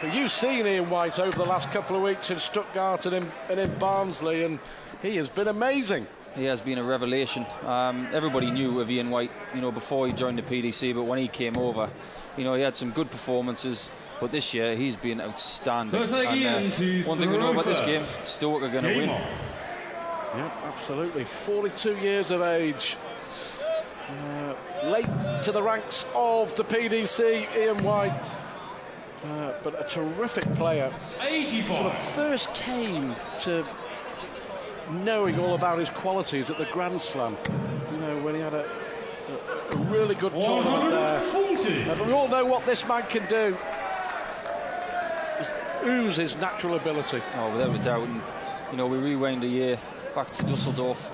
But you've seen Ian White over the last couple of weeks in Stuttgart and in Barnsley, and he has been amazing. He has been a revelation. Everybody knew of Ian White, before he joined the PDC, but when he came over, he had some good performances. But this year, he's been outstanding. And, one thing we know about this game, Stoke are going to win. Yep, absolutely. 42 years of age. Late to the ranks of the PDC, Ian White. But a terrific player. 85. Sort of first came to knowing all about his qualities at the Grand Slam. When he had a really good tournament there. But we all know what this man can do. Just ooze his natural ability. Oh, without a doubt. And, we rewind a year back to Dusseldorf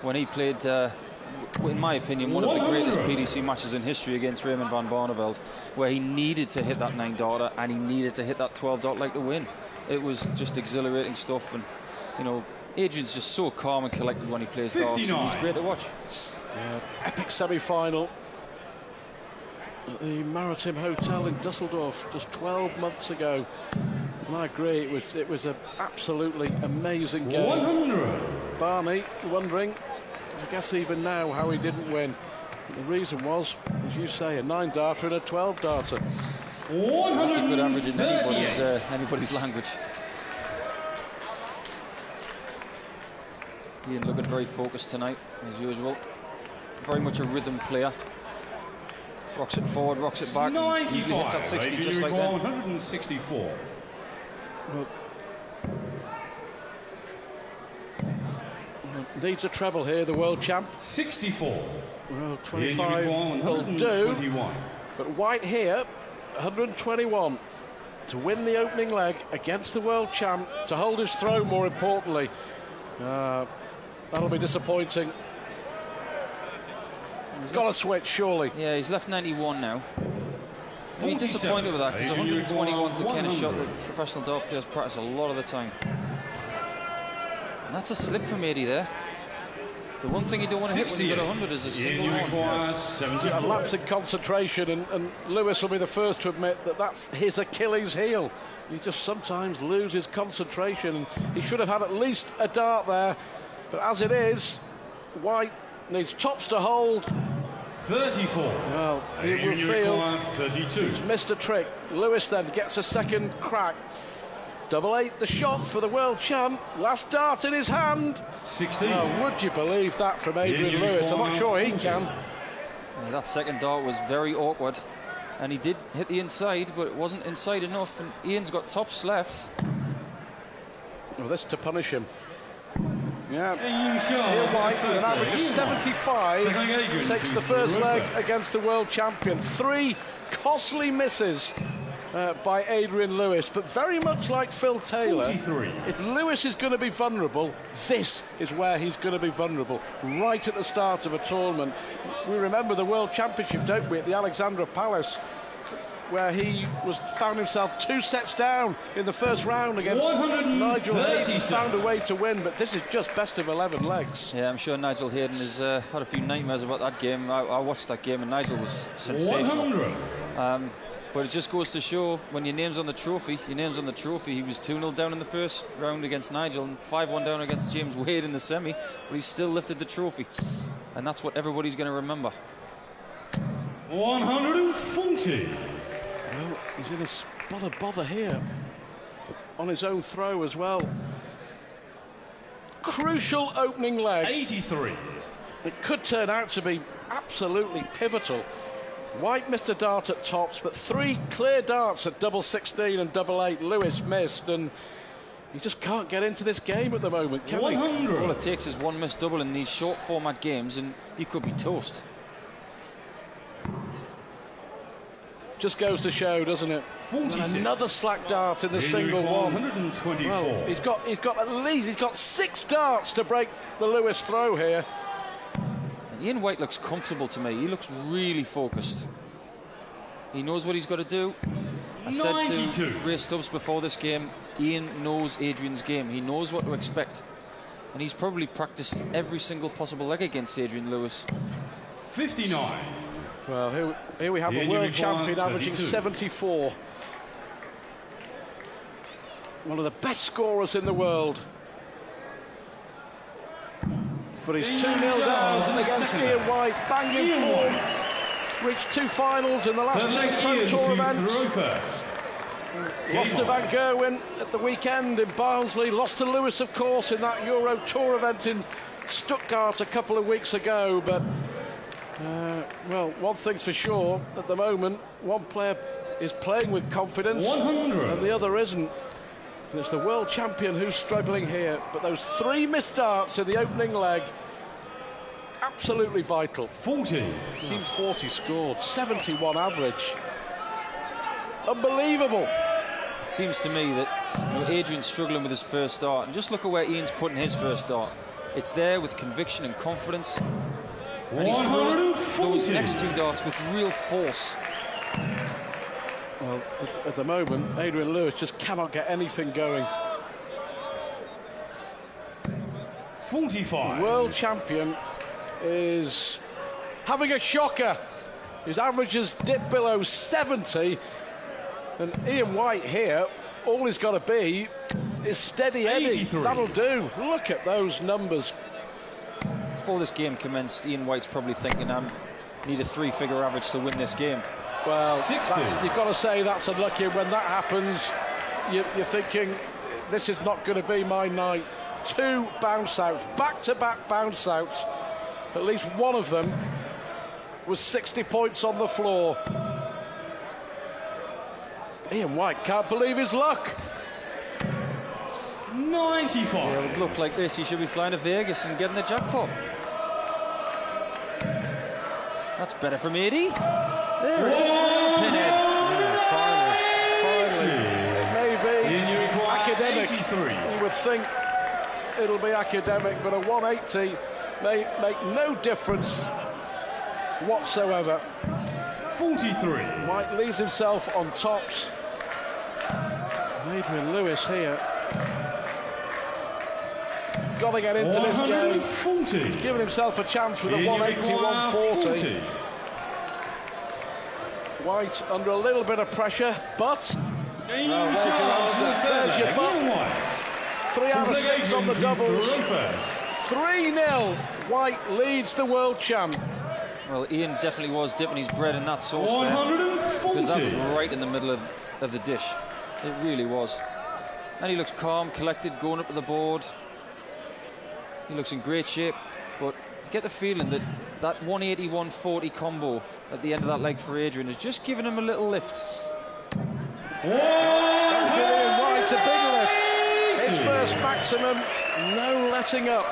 when he played, in my opinion, one of the greatest PDC matches in history against Raymond van Barneveld, where he needed to hit that 9-darter and he needed to hit that 12-dart leg to win. It was just exhilarating stuff, and Adrian's just so calm and collected when he plays darts. He's great to watch. Yeah, epic semi-final at the Maritime Hotel in Dusseldorf just 12 months ago. And I agree, it was an absolutely amazing game. 100. Barney wondering, I guess even now, how he didn't win. The reason was, as you say, a 9-darter and a 12-darter. That's a good average in anybody's language. Ian looking very focused tonight, as usual. Very much a rhythm player. Rocks it forward, rocks it back. 95. Usually hits that 60 just like that. 164. Well, needs a treble here, the world champ. 64. Well, 25 will do. But White here, 121. To win the opening leg against the world champ, to hold his throne more importantly. That'll be disappointing. He's got to switch, surely. Yeah, he's left 91 now. I'm disappointed with that, because 121's the kind of shot that professional dart players practice a lot of the time. And that's a slip from 80 there. The one thing you don't want to hit when you've got 100 is a single one. A lapse in concentration, and Lewis will be the first to admit that that's his Achilles heel. He just sometimes loses concentration, and he should have had at least a dart there. But as it is, White needs tops to hold. 34. Well, he will feel 32. He's missed a trick. Lewis then gets a second crack. 88 the shot for the world champ. Last dart in his hand. 16. Oh, would you believe that from Adrian Lewis? I'm not sure he can. Yeah, that second dart was very awkward, and he did hit the inside, but it wasn't inside enough, and Ian's got tops left. Well, this to punish him. Yeah, Ian White with an average of 75 takes the first leg against the world champion. 3 costly misses by Adrian Lewis, but very much like Phil Taylor, 43. If Lewis is going to be vulnerable, this is where he's going to be vulnerable, right at the start of a tournament. We remember the World Championship, don't we, at the Alexandra Palace, where he found himself 2 sets down in the first round against Nigel Hayden. Found a way to win, but this is just best of 11 legs. Yeah, I'm sure Nigel Hayden has had a few nightmares about that game. I watched that game, and Nigel was sensational. But it just goes to show, when your name's on the trophy, he was 2-0 down in the first round against Nigel and 5-1 down against James Wade in the semi, but he still lifted the trophy. And that's what everybody's going to remember. 140. Well, he's in a bother here. On his own throw as well. Crucial opening leg. 83. It could turn out to be absolutely pivotal. White missed a dart at tops, but 3 clear darts at double 16 and double 8. Lewis missed, and he just can't get into this game at the moment, can he? 100. All it takes is one missed double in these short format games, and you could be toast. Just goes to show, doesn't it? 46. Another slack dart in the single one. 124. Well, he's got 6 darts to break the Lewis throw here. And Ian White looks comfortable to me. He looks really focused. He knows what he's got to do. I said to Ray Stubbs before this game, Ian knows Adrian's game. He knows what to expect. And he's probably practiced every single possible leg against Adrian Lewis. 59. Well, here we have a world champion averaging 74. one of the best scorers in the world. But he's 2-0 down against Ian White. Banging form. Reached 2 finals in the last 2 Pro Tour events. Lost to Van Gerwen at the weekend in Barnsley. Lost to Lewis, of course, in that Euro Tour event in Stuttgart a couple of weeks ago. But, well, one thing's for sure. At the moment, one player is playing with confidence 100. and the other isn't. And it's the world champion who's struggling here. But those 3 missed darts in the opening leg, absolutely vital. 40. Seems 40 scored, 71 average. Unbelievable. It seems to me that Adrian's struggling with his first dart. And just look at where Ian's putting his first dart. It's there with conviction and confidence. And he's throwing those next 2 darts with real force. Well, at the moment, Adrian Lewis just cannot get anything going. 45. World champion is having a shocker. His averages dip below 70. And Ian White here, all he's got to be is steady Eddie. 83. That'll do. Look at those numbers. Before this game commenced, Ian White's probably thinking, I need a 3-figure average to win this game. Well, 60. you've got to say that's unlucky. When that happens, you're thinking, this is not going to be my night. 2 bounce outs, back-to-back bounce outs. At least one of them was 60 points on the floor. Ian White can't believe his luck. 95. Yeah, it would look like this. He should be flying to Vegas and getting the jackpot. That's better from Eddie. There it is. Pinhead. Yeah, finally. It may be academic. 83. You would think it'll be academic, but a 180 may make no difference whatsoever. 43. White leaves himself on tops. Adrian Lewis here. Got to get into this game. 140. He's given himself a chance with a 180, 140. White under a little bit of pressure, but there's your answer. There's your but. 3 out of 6 on the doubles. 3-0. White leads the world champ. Well, Ian definitely was dipping his bread in that sauce there. 140. Because that was right in the middle of the dish. It really was. And he looks calm, collected, going up to the board. He looks in great shape, but get the feeling that that 180-140 combo at the end of that leg for Adrian is just giving him a little lift. That'll give Ian White a big lift. His first maximum, no letting up.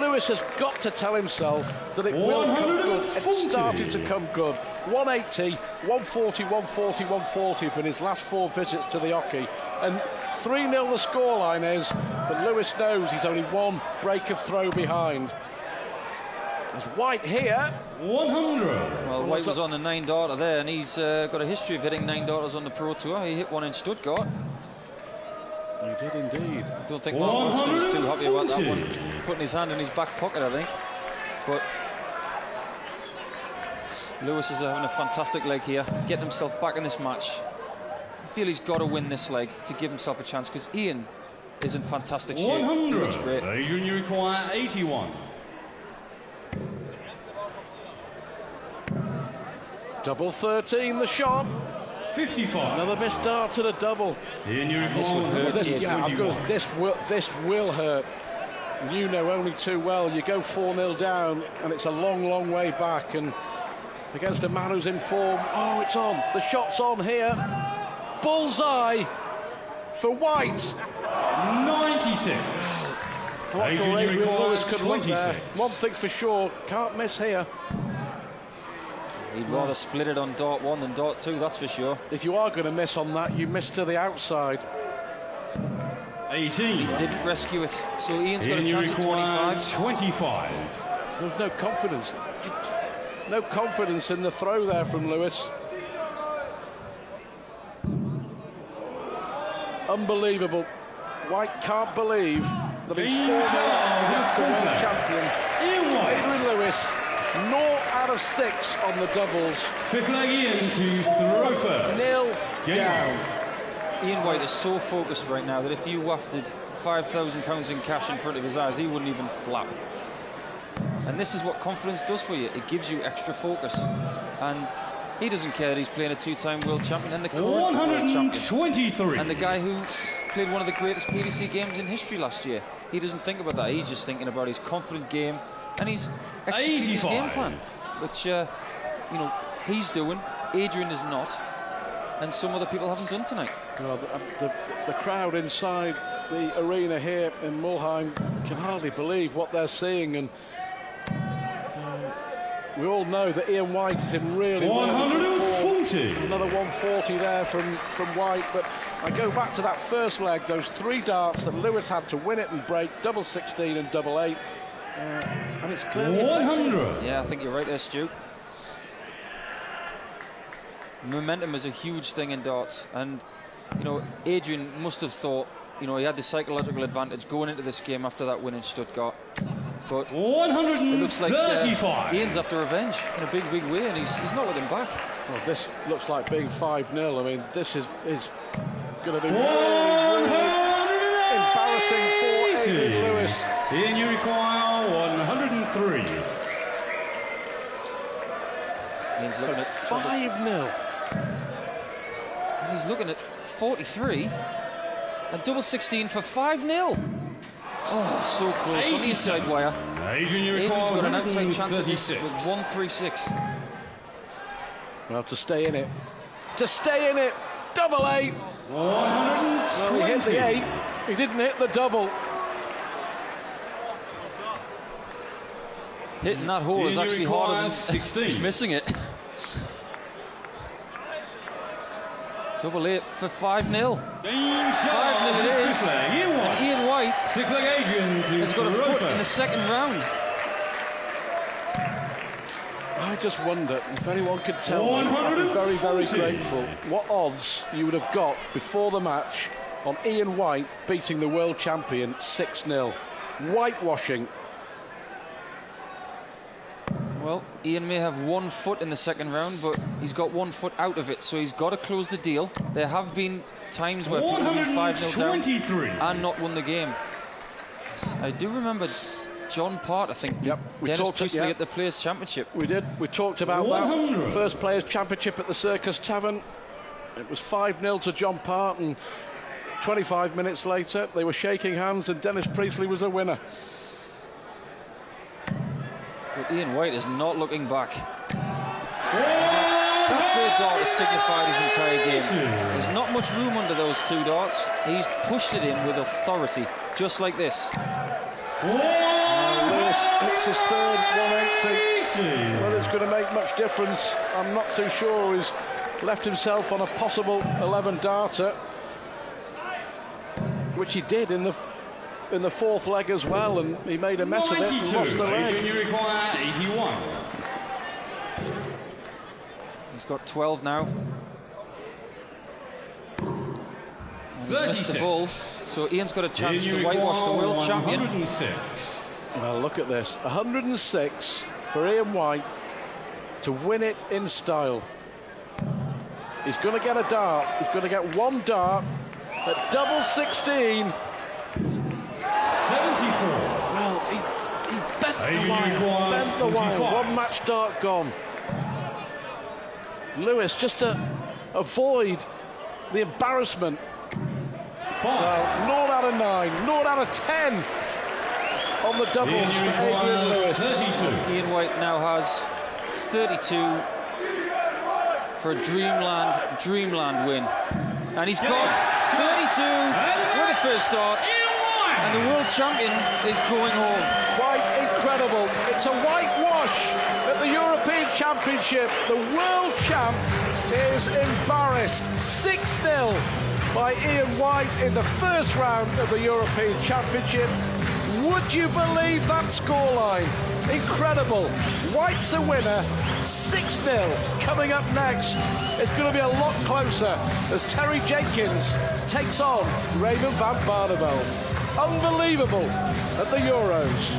Lewis has got to tell himself that it will come good. It started to come good. 180, 140, 140, 140 have been his last 4 visits to the hockey. And 3-0 the scoreline is, but Lewis knows he's only 1 break of throw behind. There's White here. 100. Well, White was on the 9-darter there, and he's got a history of hitting 9-darters on the Pro Tour. He hit one in Stuttgart. He did indeed. I don't think Mark Winston was too happy about that one. Putting his hand in his back pocket, I think. But Lewis is having a fantastic leg here, getting himself back in this match. I feel he's got to win this leg to give himself a chance, because Ian is in fantastic shape. 100. He looks great. Adrian, you require 81. Double 13, the shot. 55. Another missed dart to the double. Ian, you This will require hurt. This will hurt. You know only too well. You go 4-0 down, and it's a long, long way back. And against a man who's in form, oh, it's on. The shot's on here. Bullseye for White. 96. I'm not sure Adrian Lewis could win there. One thing's for sure, can't miss here. He'd rather split it on dart 1 than dart 2, that's for sure. If you are going to miss on that, you miss to the outside. 18. He didn't rescue it, so Ian's got a chance at 25. 25. There's no confidence. No confidence in the throw there from Lewis. Unbelievable. White can't believe that he's 4-0 against the world champion. Adrian Lewis, 0 out of 6 on the doubles. 5th leg Ian to throw first. 0 down. Ian White is so focused right now that if you wafted £5,000 in cash in front of his eyes, he wouldn't even flap. And this is what confidence does for you. It gives you extra focus. And he doesn't care that he's playing a two-time world champion and the current world champion. 123. And the guy who played one of the greatest PDC games in history last year. He doesn't think about that. He's just thinking about his confident game, and he's executing his game plan, which you know, he's doing. Adrian is not, and some other people haven't done tonight. Well, the crowd inside the arena here in Mulheim can hardly believe what they're seeing, and we all know that Ian White is in really 140. Another 140 there from White, but I go back to that first leg, those 3 darts that Lewis had to win it and break, double 16 and double 8, and it's clearly 100. Yeah, I think you're right there, Stu. Momentum is a huge thing in darts, and you know, Adrian must have thought, you know, he had the psychological advantage going into this game after that win in Stuttgart. But 135. it looks like Ian's after revenge in a big way, and he's not looking back. Well, this looks like being 5-0. I mean, this is going to be really embarrassing for Adrian Lewis. Ian, you require 103. Ian's looking at 5-0. And he's looking at 43 and double 16 for 5-0. Oh, so close on the inside wire. Adrian, you Adrian's require got an outside chance of 136. with 136. Well, to stay in it. To stay in it. Double 8. 120. Well, he hit the 8. He didn't hit the double. Hitting that hole is actually harder than 16. missing it. Double 8 for 5-0. 5-0 it is. And Ian White has got a foot in the second round. I just wonder if anyone could tell me, I'd be very, very grateful, what odds you would have got before the match on Ian White beating the world champion 6-0. Whitewashing. Well, Ian may have 1 foot in the second round, but he's got 1 foot out of it, so he's got to close the deal. There have been times where people have been 5-0 down and not won the game. I do remember John Part, I think, Dennis Priestley at the Players' Championship. We did. We talked about that. The first Players' Championship at the Circus Tavern. It was 5-0 to John Part, and 25 minutes later, they were shaking hands, and Dennis Priestley was the winner. But Ian White is not looking back. That third dart has signified his entire game. There's not much room under those 2 darts. He's pushed it in with authority, just like this. Lewis hits his third 180. Whether it's going to make much difference, I'm not too sure. He's left himself on a possible 11 darter, which he did in the 4th leg as well, and he made a mess of it and lost the leg. You require 81. He's got 12 now. And he missed the ball, so Ian's got a chance to whitewash the world champion. 106. Well, look at this. 106 for Ian White to win it in style. He's going to get a dart. He's going to get 1 dart at double 16. 74. Well, he bent the wire. Bent the wire. 1 match dart gone. Lewis, just to avoid the embarrassment. 5. Well, 0 out of 9, 0 out of 10 on the doubles for Adrian Lewis. 32. Ian White now has 32 for a dreamland win. And he's got 32 with the first dart. And the world champion is going home. Quite incredible. It's a whitewash at the European Championship. The world champ is embarrassed. 6-0 by Ian White in the first round of the European Championship. Would you believe that scoreline? Incredible. White's a winner. 6-0 coming up next. It's going to be a lot closer as Terry Jenkins takes on Raymond van Barneveld. Unbelievable at the Euros.